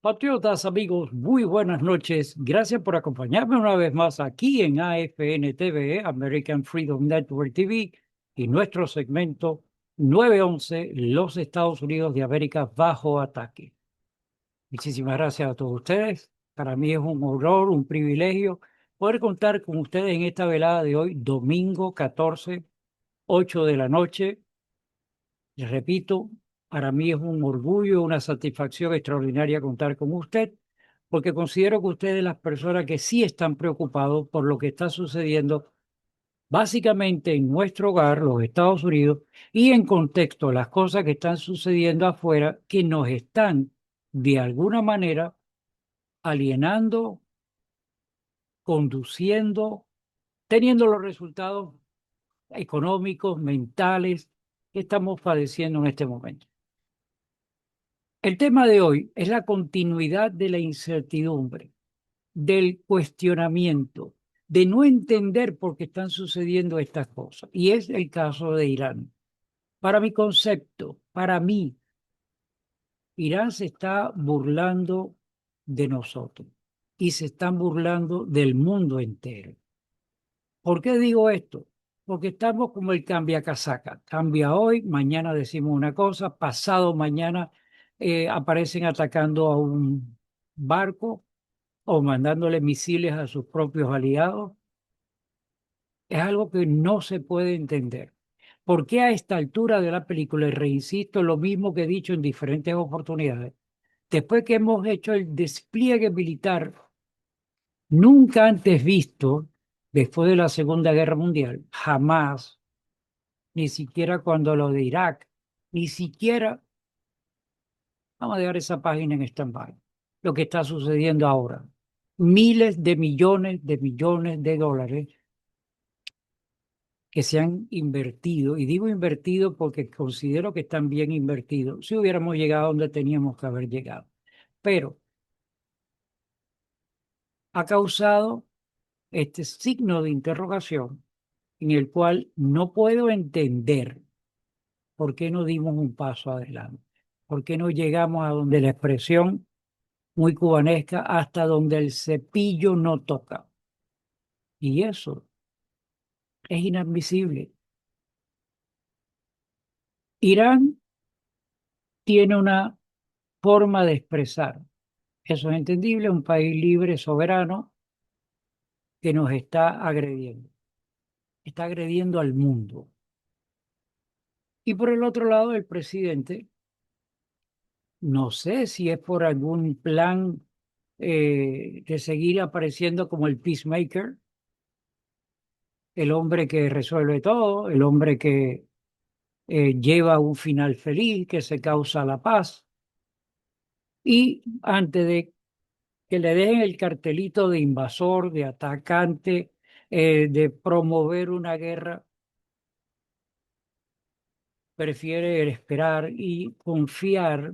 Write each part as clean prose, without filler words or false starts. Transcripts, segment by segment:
Patriotas, amigos, muy buenas noches. Gracias por acompañarme una vez más aquí en AFN TV, American Freedom Network TV, y nuestro segmento 911, los Estados Unidos de América bajo ataque. Muchísimas gracias a todos ustedes. Para mí es un honor, un privilegio poder contar con ustedes en esta velada de hoy, domingo 14, 8 de la noche. Les repito, para mí es un orgullo, una satisfacción extraordinaria contar con usted, porque considero que usted es las personas que sí están preocupados por lo que está sucediendo básicamente en nuestro hogar, los Estados Unidos, y en contexto las cosas que están sucediendo afuera que nos están de alguna manera alienando, conduciendo, teniendo los resultados económicos, mentales que estamos padeciendo en este momento. El tema de hoy es la continuidad de la incertidumbre, del cuestionamiento, de no entender por qué están sucediendo estas cosas. Y es el caso de Irán. Para mi concepto, para mí, Irán se está burlando de nosotros y se están burlando del mundo entero. ¿Por qué digo esto? Porque estamos como el cambia casaca. Cambia hoy, mañana decimos una cosa, pasado mañana aparecen atacando a un barco o mandándole misiles a sus propios aliados. Es algo que no se puede entender. ¿Por qué a esta altura de la película, y reinsisto lo mismo que he dicho en diferentes oportunidades, después que hemos hecho el despliegue militar nunca antes visto, después de la Segunda Guerra Mundial, jamás, ni siquiera cuando lo de Irak, ni siquiera, vamos a dejar esa página en stand-by, lo que está sucediendo ahora? Miles de millones de dólares que se han invertido, y digo invertido porque considero que están bien invertidos, si hubiéramos llegado donde teníamos que haber llegado. Pero ha causado este signo de interrogación en el cual no puedo entender por qué no dimos un paso adelante, por qué no llegamos a donde la expresión muy cubanesca, hasta donde el cepillo no toca. Y eso es inadmisible. Irán tiene una forma de expresar. Eso es entendible, un país libre, soberano, que nos está agrediendo al mundo. Y por el otro lado, el presidente, no sé si es por algún plan de seguir apareciendo como el peacemaker, el hombre que resuelve todo, el hombre que lleva un final feliz, que se causa la paz. Y antes de que le dejen el cartelito de invasor, de atacante, de promover una guerra, prefiere esperar y confiar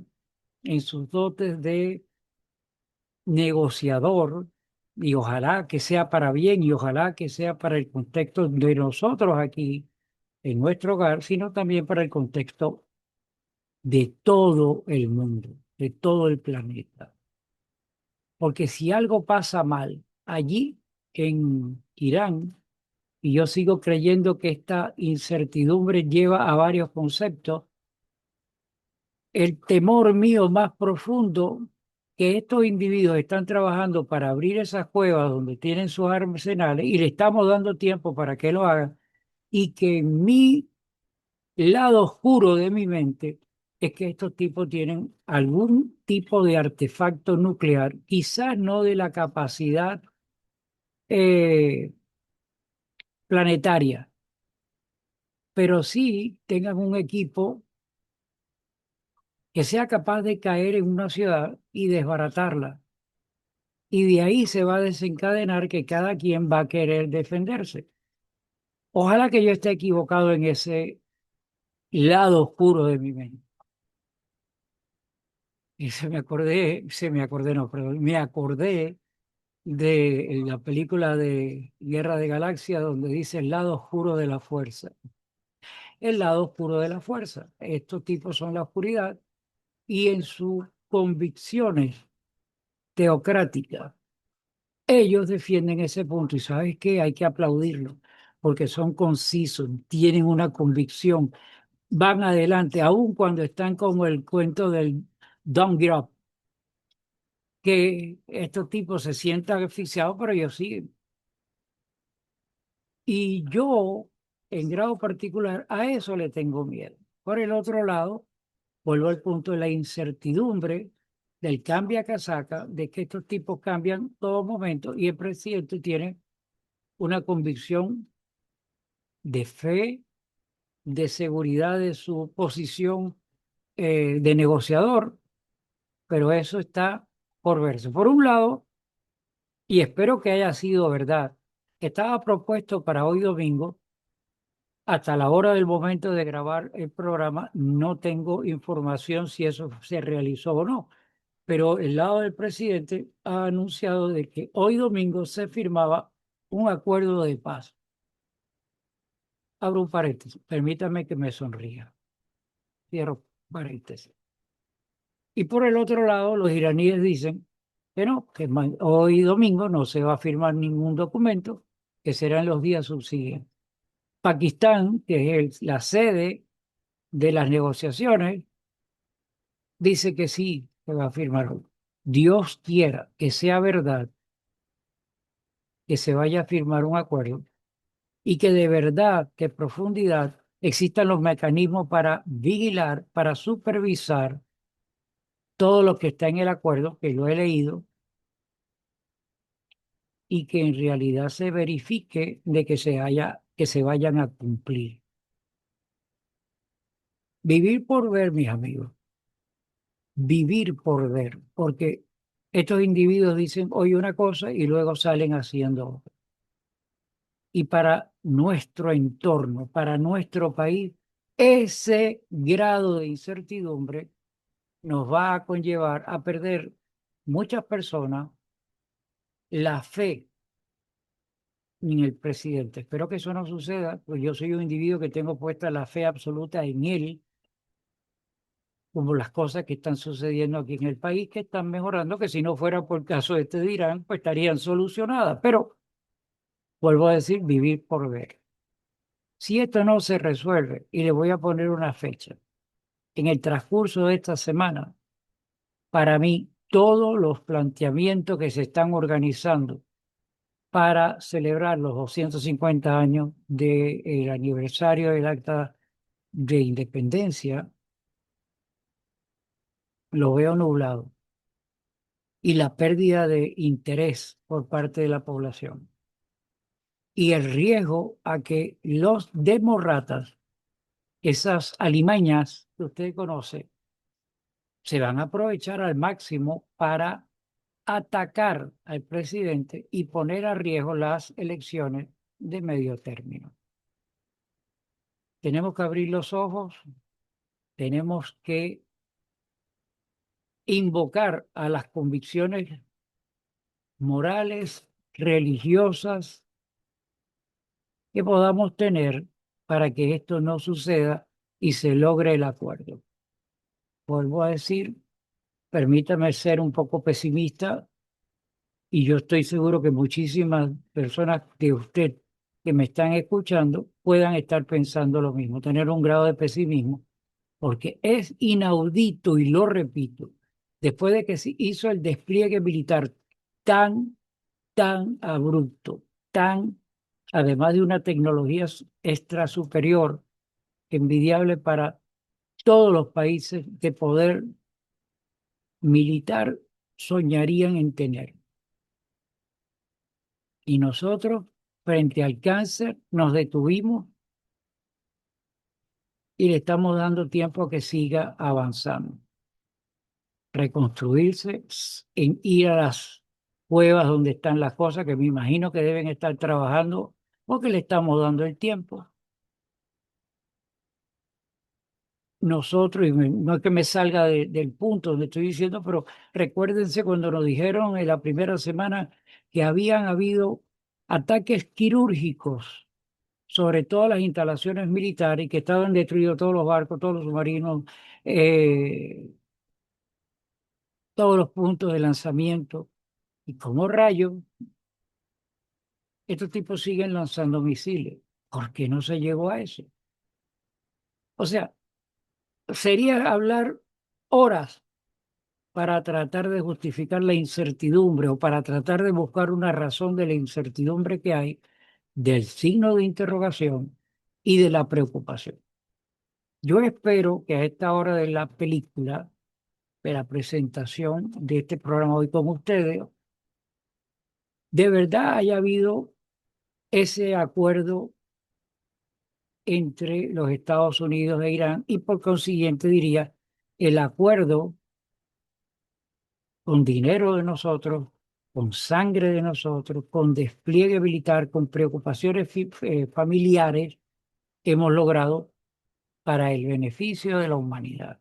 en sus dotes de negociador, y ojalá que sea para bien y ojalá que sea para el contexto de nosotros aquí en nuestro hogar, sino también para el contexto de todo el mundo, de todo el planeta. Porque si algo pasa mal allí en Irán, y yo sigo creyendo que esta incertidumbre lleva a varios conceptos, el temor mío más profundo, que estos individuos están trabajando para abrir esas cuevas donde tienen sus arsenales y le estamos dando tiempo para que lo hagan, y que en mi lado oscuro de mi mente es que estos tipos tienen algún tipo de artefacto nuclear, quizás no de la capacidad eh, planetaria, pero sí tengan un equipo que sea capaz de caer en una ciudad y desbaratarla. Y de ahí se va a desencadenar que cada quien va a querer defenderse. Ojalá que yo esté equivocado en ese lado oscuro de mi mente. Y no, perdón, me acordé de la película de Guerra de Galaxia donde dice el lado oscuro de la fuerza. El lado oscuro de la fuerza. Estos tipos son la oscuridad y en sus convicciones teocrática. Ellos defienden ese punto y ¿sabes qué? Hay que aplaudirlo porque son concisos, tienen una convicción, van adelante, aun cuando están como el cuento del Don't Get Up, que estos tipos se sientan asfixiados, pero ellos siguen. Y yo, en grado particular, a eso le tengo miedo. Por el otro lado, vuelvo al punto de la incertidumbre, del cambia casaca, de que estos tipos cambian todo momento y el presidente tiene una convicción de fe, de seguridad de su posición de negociador, pero eso está por verse. Por un lado, y espero que haya sido verdad, estaba propuesto para hoy domingo, hasta la hora del momento de grabar el programa, no tengo información si eso se realizó o no, pero el lado del presidente ha anunciado de que hoy domingo se firmaba un acuerdo de paz. Abro un paréntesis, permítame que me sonría. Cierro paréntesis. Y por el otro lado, los iraníes dicen que no, que hoy domingo no se va a firmar ningún documento, que será en los días subsiguientes. Pakistán, que es la sede de las negociaciones, dice que sí, se va a firmar hoy. Dios quiera que sea verdad que se vaya a firmar un acuerdo y que de verdad, que profundidad, existan los mecanismos para vigilar, para supervisar todo lo que está en el acuerdo, que lo he leído, y que en realidad se verifique de que se vayan a cumplir. Vivir por ver, mis amigos, vivir por ver, porque estos individuos dicen hoy una cosa y luego salen haciendo otra. Y para nuestro entorno, para nuestro país, ese grado de incertidumbre nos va a conllevar a perder muchas personas la fe en el presidente. Espero que eso no suceda, pues yo soy un individuo que tengo puesta la fe absoluta en él, como las cosas que están sucediendo aquí en el país, que están mejorando, que si no fuera por el caso de este de Irán, pues estarían solucionadas. Pero vuelvo a decir, vivir por ver. Si esto no se resuelve, y le voy a poner una fecha, en el transcurso de esta semana, para mí, todos los planteamientos que se están organizando para celebrar los 250 años del aniversario del Acta de Independencia, lo veo nublado. Y la pérdida de interés por parte de la población. Y el riesgo a que los demócratas, esas alimañas que usted conoce, se van a aprovechar al máximo para atacar al presidente y poner a riesgo las elecciones de medio término. Tenemos que abrir los ojos, tenemos que invocar a las convicciones morales, religiosas que podamos tener para que esto no suceda y se logre el acuerdo. Vuelvo a decir, permítame ser un poco pesimista y yo estoy seguro que muchísimas personas de usted que me están escuchando puedan estar pensando lo mismo, tener un grado de pesimismo, porque es inaudito y lo repito, después de que se hizo el despliegue militar tan, tan abrupto, tan, además de una tecnología extra superior, envidiable para todos los países de poder militar soñarían en tener. Y nosotros, frente al cáncer, nos detuvimos y le estamos dando tiempo a que siga avanzando. Reconstruirse, en ir a las cuevas donde están las cosas, que me imagino que deben estar trabajando, porque le estamos dando el tiempo. Nosotros, y no es que me salga del punto donde estoy diciendo, pero recuérdense cuando nos dijeron en la primera semana que habían habido ataques quirúrgicos sobre todas las instalaciones militares y que estaban destruidos todos los barcos, todos los submarinos, eh, todos los puntos de lanzamiento. Y como rayos, estos tipos siguen lanzando misiles. ¿Por qué no se llegó a eso? O sea, sería hablar horas para tratar de justificar la incertidumbre o para tratar de buscar una razón de la incertidumbre que hay, del signo de interrogación y de la preocupación. Yo espero que a esta hora de la película, de la presentación de este programa hoy con ustedes, de verdad haya habido ese acuerdo entre los Estados Unidos e Irán y por consiguiente diría el acuerdo con dinero de nosotros, con sangre de nosotros, con despliegue militar, con preocupaciones familiares, hemos logrado para el beneficio de la humanidad.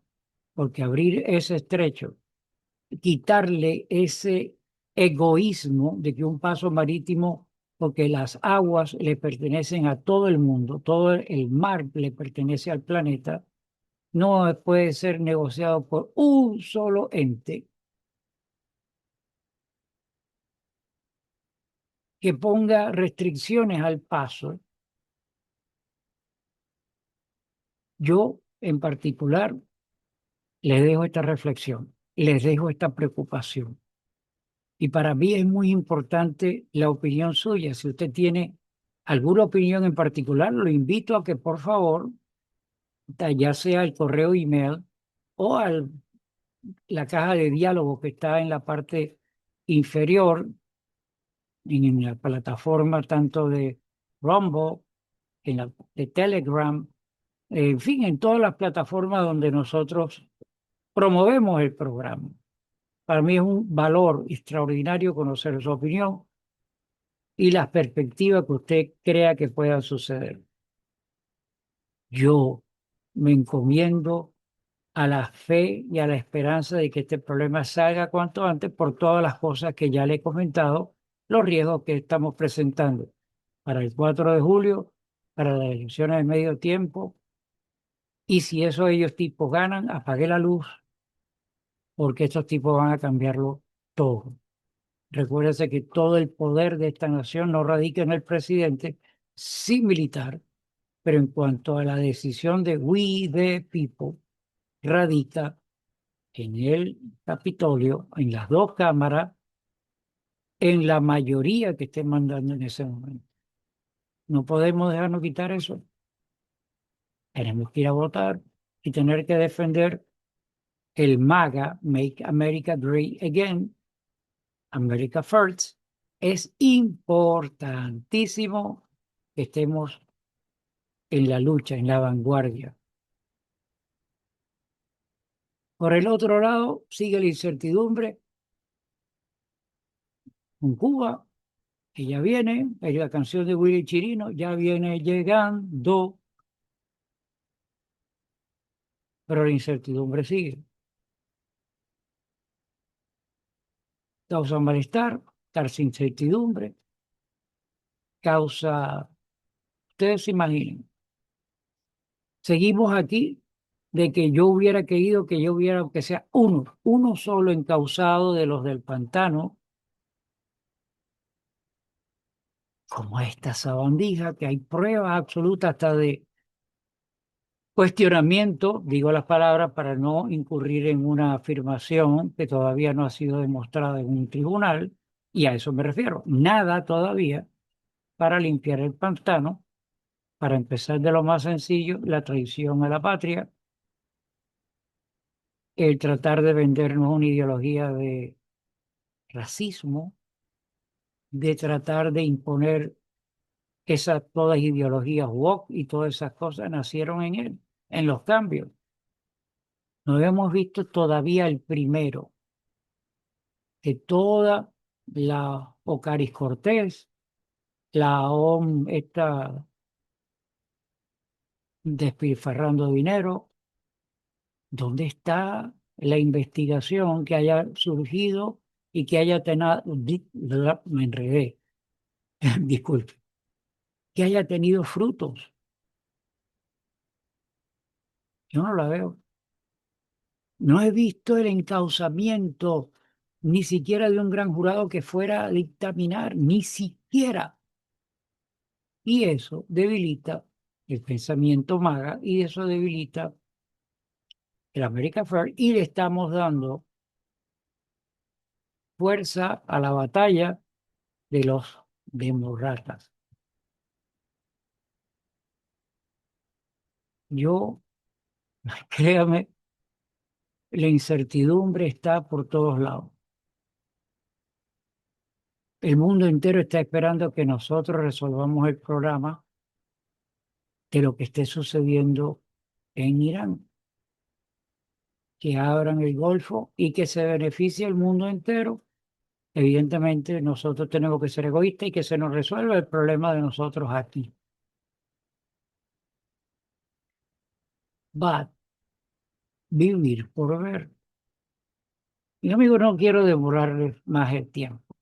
Porque abrir ese estrecho, quitarle ese egoísmo de que un paso marítimo, porque las aguas le pertenecen a todo el mundo, todo el mar le pertenece al planeta, no puede ser negociado por un solo ente que ponga restricciones al paso. Yo, en particular, les dejo esta reflexión, les dejo esta preocupación. Y para mí es muy importante la opinión suya. Si usted tiene alguna opinión en particular, lo invito a que por favor, ya sea el correo email o la caja de diálogo que está en la parte inferior, en la plataforma tanto de Rumble, de Telegram, en fin, en todas las plataformas donde nosotros promovemos el programa. Para mí es un valor extraordinario conocer su opinión y las perspectivas que usted crea que puedan suceder. Yo me encomiendo a la fe y a la esperanza de que este problema salga cuanto antes por todas las cosas que ya le he comentado, los riesgos que estamos presentando para el 4 de julio, para las elecciones de medio tiempo, y si esos ellos tipos ganan, apague la luz, porque estos tipos van a cambiarlo todo. Recuérdese que todo el poder de esta nación no radica en el presidente, sí militar, pero en cuanto a la decisión de we the people, radica en el Capitolio, en las dos cámaras, en la mayoría que esté mandando en ese momento. No podemos dejarnos quitar eso. Tenemos que ir a votar y tener que defender el MAGA, Make America Great Again, America First. Es importantísimo que estemos en la lucha, en la vanguardia. Por el otro lado, sigue la incertidumbre con Cuba, que ya viene, es la canción de Willy Chirino, ya viene llegando, pero la incertidumbre sigue. Causa malestar, causa incertidumbre, causa, ustedes se imaginen, seguimos aquí de que yo hubiera querido que yo hubiera, aunque sea uno solo encausado de los del pantano, como esta sabandija, que hay pruebas absolutas hasta de cuestionamiento, digo las palabras para no incurrir en una afirmación que todavía no ha sido demostrada en un tribunal, y a eso me refiero. Nada todavía para limpiar el pantano, para empezar de lo más sencillo, la traición a la patria, el tratar de vendernos una ideología de racismo, de tratar de imponer esas todas ideologías woke y todas esas cosas nacieron en él, en los cambios. No hemos visto todavía el primero de toda la Ocaris Cortés, la OM está despilfarrando dinero. ¿Dónde está la investigación que haya surgido y que haya tenido, me enredé, disculpe, que haya tenido frutos? Yo no la veo. No he visto el encauzamiento ni siquiera de un gran jurado que fuera a dictaminar, ni siquiera. Y eso debilita el pensamiento MAGA y eso debilita el America First y le estamos dando fuerza a la batalla de los demócratas. Yo, créame, la incertidumbre está por todos lados. El mundo entero está esperando que nosotros resolvamos el programa de lo que esté sucediendo en Irán, que abran el Golfo y que se beneficie el mundo entero. Evidentemente, nosotros tenemos que ser egoístas y que se nos resuelva el problema de nosotros aquí. Va, vivir por ver. Mi amigo, no quiero demorarles más el tiempo.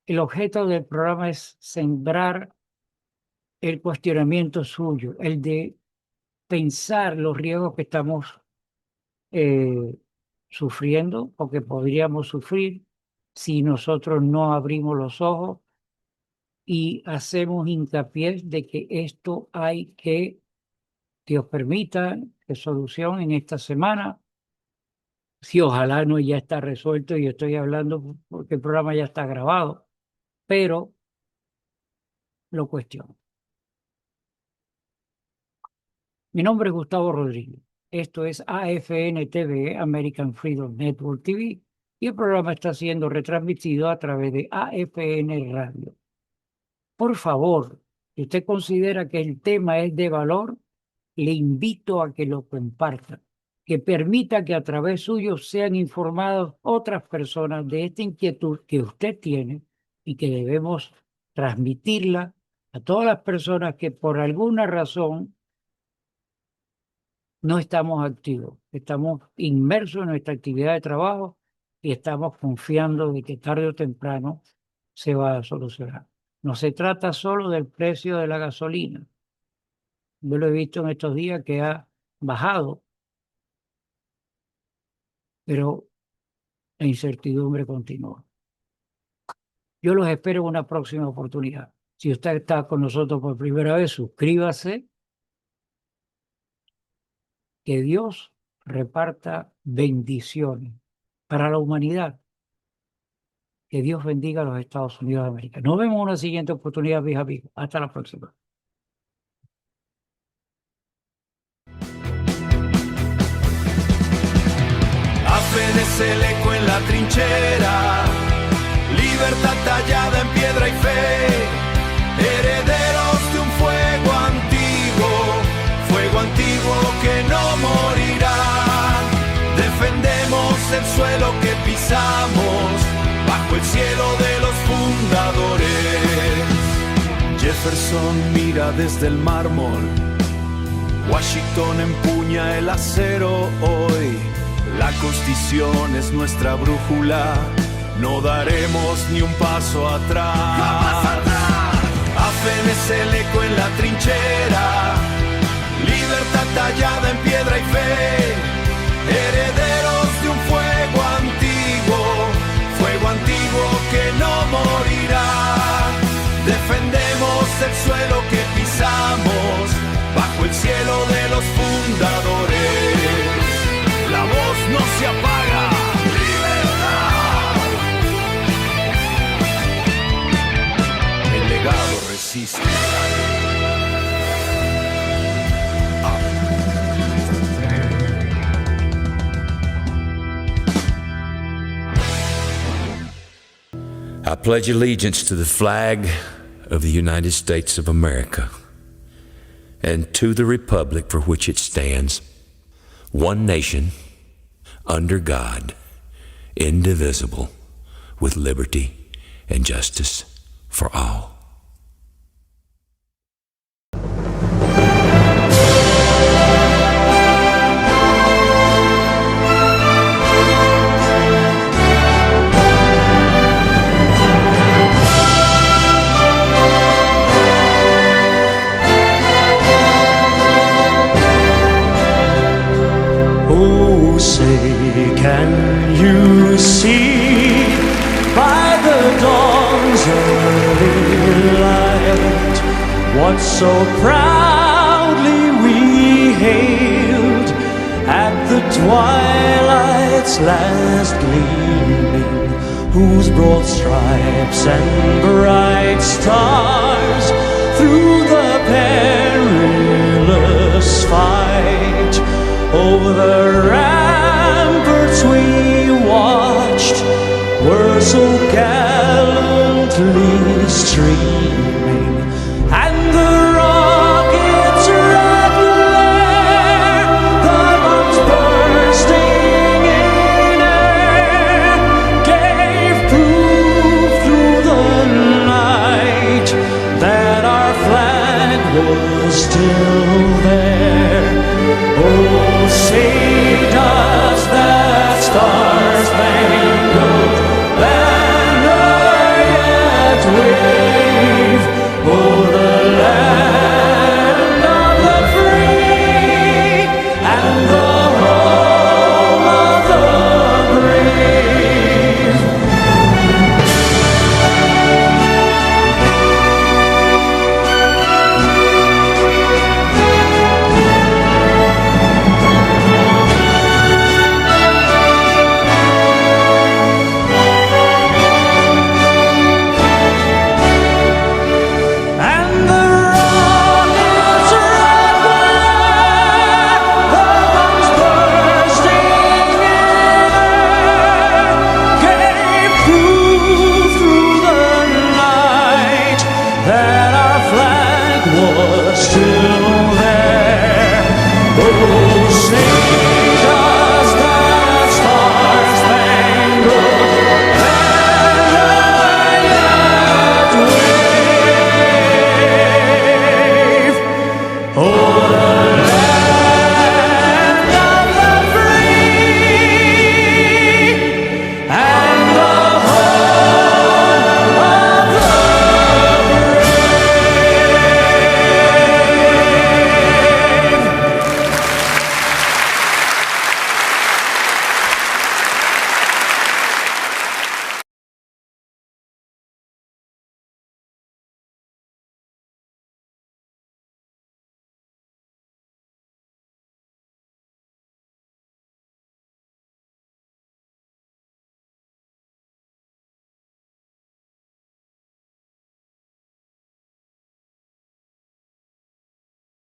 El objeto del programa es sembrar el cuestionamiento suyo, el de pensar los riesgos que estamos sufriendo o que podríamos sufrir si nosotros no abrimos los ojos y hacemos hincapié de que esto hay que, Dios permita, que solución en esta semana. Si ojalá no ya está resuelto, y estoy hablando porque el programa ya está grabado, pero lo cuestiono. Mi nombre es Gustavo Rodríguez. Esto es AFN TV, American Freedom Network TV, y el programa está siendo retransmitido a través de AFN Radio. Por favor, si usted considera que el tema es de valor, le invito a que lo comparta, que permita que a través suyo sean informadas otras personas de esta inquietud que usted tiene y que debemos transmitirla a todas las personas que por alguna razón no estamos activos, estamos inmersos en nuestra actividad de trabajo y estamos confiando de que tarde o temprano se va a solucionar. No se trata solo del precio de la gasolina. Yo lo he visto en estos días que ha bajado, pero la incertidumbre continúa. Yo los espero en una próxima oportunidad. Si usted está con nosotros por primera vez, suscríbase. Que Dios reparta bendiciones para la humanidad. Que Dios bendiga a los Estados Unidos de América. Nos vemos en una siguiente oportunidad, mis amigos. Hasta la próxima. AFN el eco en la trinchera, libertad tallada en piedra y fe, herederos de un fuego antiguo que no morirá. Defendemos el suelo que pisamos, bajo el cielo de los fundadores. Jefferson mira desde el mármol, Washington empuña el acero hoy. La Constitución es nuestra brújula, no daremos ni un paso atrás. AFN es el eco en la trinchera, libertad tallada en piedra y fe, herederos de un fuego antiguo que no morirá. Defendemos el suelo que pisamos, bajo el cielo de los fundadores. La voz no se apaga. ¡Libertad! El legado resiste. I pledge allegiance to the flag of the United States of America and to the republic for which it stands, one nation, under God, indivisible, with liberty and justice for all. Say see by the dawn's early light what so proudly we hailed at the twilight's last gleaming, whose broad stripes and bright stars through the perilous fight over the ramparts we watched were so gallantly streaming, and the rockets' red glare, the bombs bursting in air, gave proof through the night that our flag was still there. Oh,